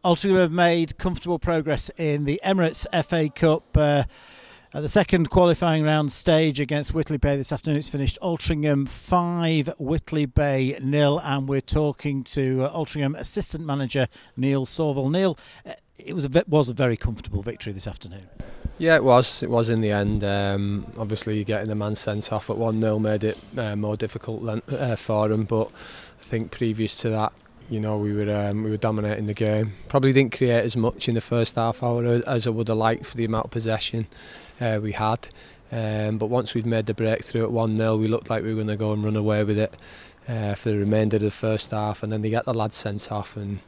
Altrincham have made comfortable progress in the Emirates FA Cup at the second qualifying round stage against Whitley Bay this afternoon. It's finished Altrincham 5, Whitley Bay 0, and we're talking to Altrincham assistant manager Neil Sorvel. Neil, it was a very comfortable victory this afternoon. Yeah, it was. It was in the end. Obviously, getting the man sent off at 1-0 made it more difficult for them. But I think previous to that, we were dominating the game. Probably didn't create as much in the first half hour as I would have liked for the amount of possession we had. But once we'd made the breakthrough at 1-0, we looked like we were going to go and run away with it for the remainder of the first half. And then they get the lads sent off, and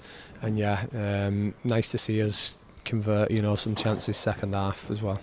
nice to see us convert some chances second half as well.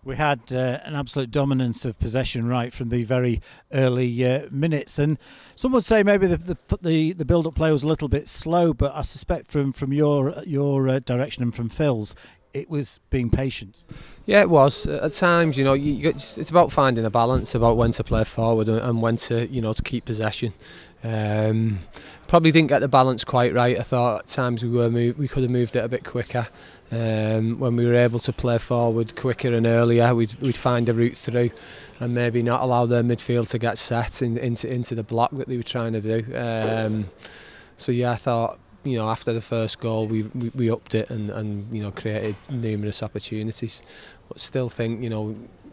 We had an absolute dominance of possession right from the very early minutes, and some would say maybe the build-up play was a little bit slow, but I suspect from your direction and from Phil's, it was being patient. Yeah, it was. At times, it's about finding a balance, about when to play forward and when to, to keep possession. Probably didn't get the balance quite right. I thought at times we could have moved it a bit quicker. When we were able to play forward quicker and earlier, we'd find a route through and maybe not allow their midfield to get set into the block that they were trying to do. So yeah, I thought, after the first goal we upped it and created numerous opportunities, but still think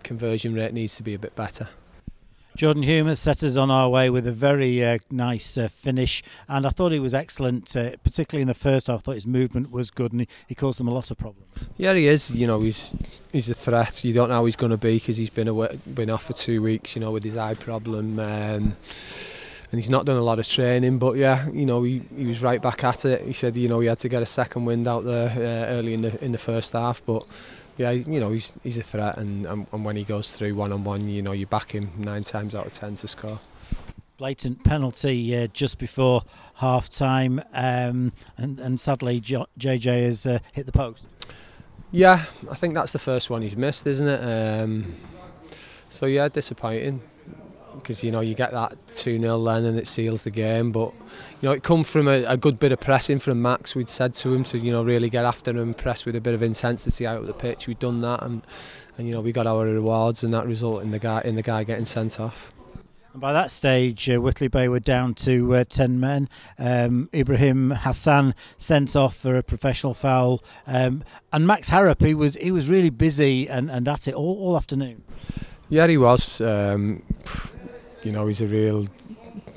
conversion rate needs to be a bit better. Jordan Hume has set us on our way with a very nice finish, and I thought he was excellent, particularly in the first half. I thought his movement was good, and he caused them a lot of problems. Yeah, he is. He's a threat. You don't know how he's going to be because he's been off for 2 weeks, with his eye problem, and he's not done a lot of training. But yeah, he was right back at it. He said he had to get a second wind out there early in the first half, but. Yeah, he's a threat, and when he goes through one-on-one, you back him 9 times out of 10 to score. Blatant penalty just before half-time, and sadly JJ has hit the post. Yeah, I think that's the first one he's missed, isn't it? So yeah, disappointing, because you get that 2-0 then and it seals the game, but it come from a good bit of pressing from Max. We'd said to him to really get after him, press with a bit of intensity out of the pitch. We'd done that, and we got our rewards, and that resulted in the guy getting sent off. And by that stage, Whitley Bay were down to 10 men. Ibrahim Hassan sent off for a professional foul, and Max Harrop, he was really busy and at it all afternoon. Yeah, he was. He's a real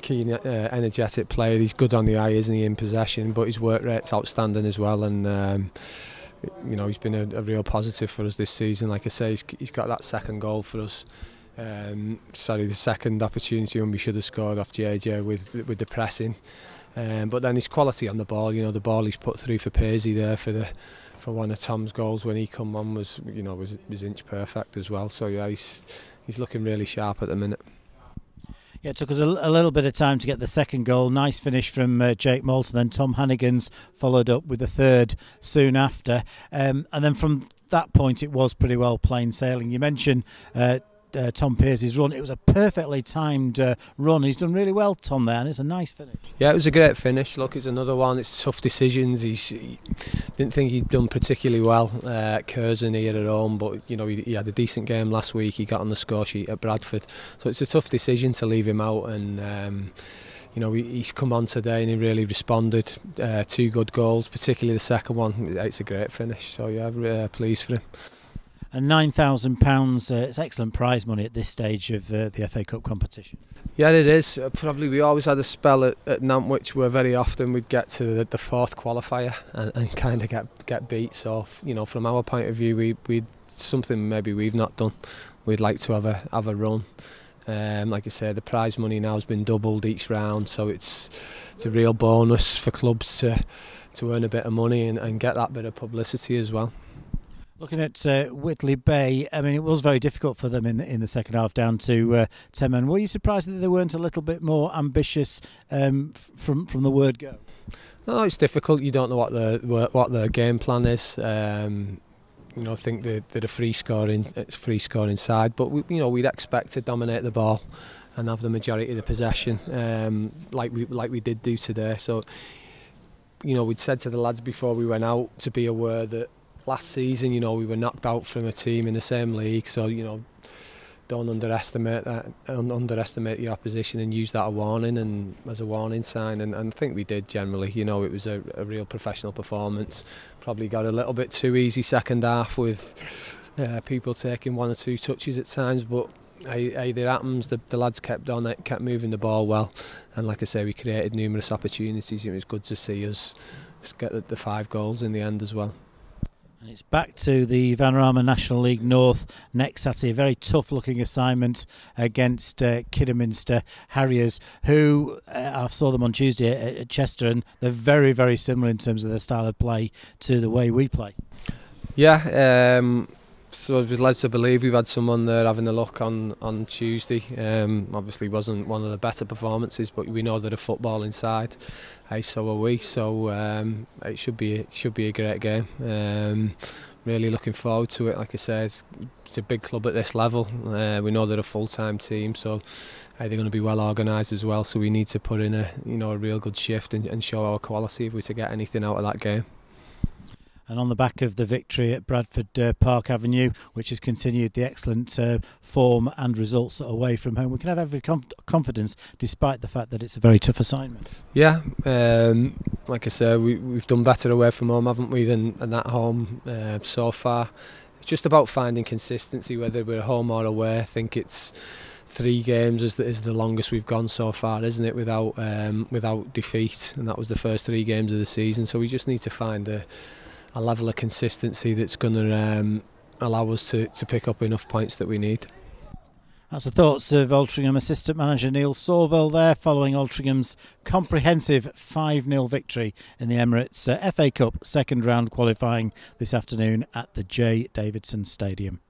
keen, energetic player. He's good on the eye, isn't he, in possession, but his work rate's outstanding as well, and he's been a real positive for us this season. Like I say, he's got that second goal for us. The second opportunity when we should have scored off JJ with the pressing, but then his quality on the ball. The ball he's put through for Paisley there for one of Tom's goals when he come on was inch perfect as well. So yeah, he's looking really sharp at the minute. Yeah, it took us a little bit of time to get the second goal. Nice finish from Jake Moulton. Then Tom Hannigan's followed up with the third soon after. And then from that point, it was pretty well plain sailing. You mentioned Tom Pearce's run. It was a perfectly timed run. He's done really well, Tom, there, and it's a nice finish. Yeah, it was a great finish. Look, it's another one. It's tough decisions. He didn't think he'd done particularly well at Curzon here at home, but he had a decent game last week. He got on the score sheet at Bradford, so it's a tough decision to leave him out. And he's come on today and he really responded. 2 good goals, particularly the second one. It's a great finish. So yeah, I'm pleased for him. And £9,000, it's excellent prize money at this stage of the FA Cup competition. Yeah, it is. Probably we always had a spell at Nantwich where very often we'd get to the fourth qualifier and kind of get beat. So from our point of view, we'd something maybe we've not done. We'd like to have a run. Like I say, the prize money now has been doubled each round, so it's a real bonus for clubs to earn a bit of money and get that bit of publicity as well. Looking at Whitley Bay, I mean, it was very difficult for them in the second half, down to 10 men. Were you surprised that they weren't a little bit more ambitious from the word go? No, it's difficult. You don't know what their game plan is. I think they're a free scoring side, but we'd expect to dominate the ball and have the majority of the possession, like we did do today. So we'd said to the lads before we went out to be aware that last season, we were knocked out from a team in the same league, so don't underestimate that, underestimate your opposition, and use that as a warning sign, and I think we did generally. It was a real professional performance. Probably got a little bit too easy second half with people taking 1 or 2 touches at times, but either happens. The lads kept on it, kept moving the ball well, and like I say, we created numerous opportunities. It was good to see us get the 5 goals in the end as well. And it's back to the Vanarama National League North next Saturday. A very tough looking assignment against Kidderminster Harriers, who I saw them on Tuesday at Chester, and they're very, very similar in terms of their style of play to the way we play. Yeah, so I was led to believe we've had someone there having a look on Tuesday. Obviously wasn't one of the better performances, but we know that a football inside. So are we. So it should be a great game. Really looking forward to it. Like I say, it's a big club at this level. We know they're a full-time team, so they're going to be well organised as well. So we need to put in a real good shift and show our quality if we're to get anything out of that game. And on the back of the victory at Bradford Park Avenue, which has continued the excellent form and results away from home, we can have every confidence, despite the fact that it's a very tough assignment. Yeah, like I say, we've done better away from home, haven't we, than at home so far. It's just about finding consistency, whether we're home or away. I think it's 3 games is the longest we've gone so far, isn't it, without defeat, and that was the first 3 games of the season. So we just need to find a level of consistency that's going to allow us to pick up enough points that we need. That's the thoughts of Altrincham assistant manager Neil Sorvel there, following Altringham's comprehensive 5-0 victory in the Emirates FA Cup second round qualifying this afternoon at the J. Davidson Stadium.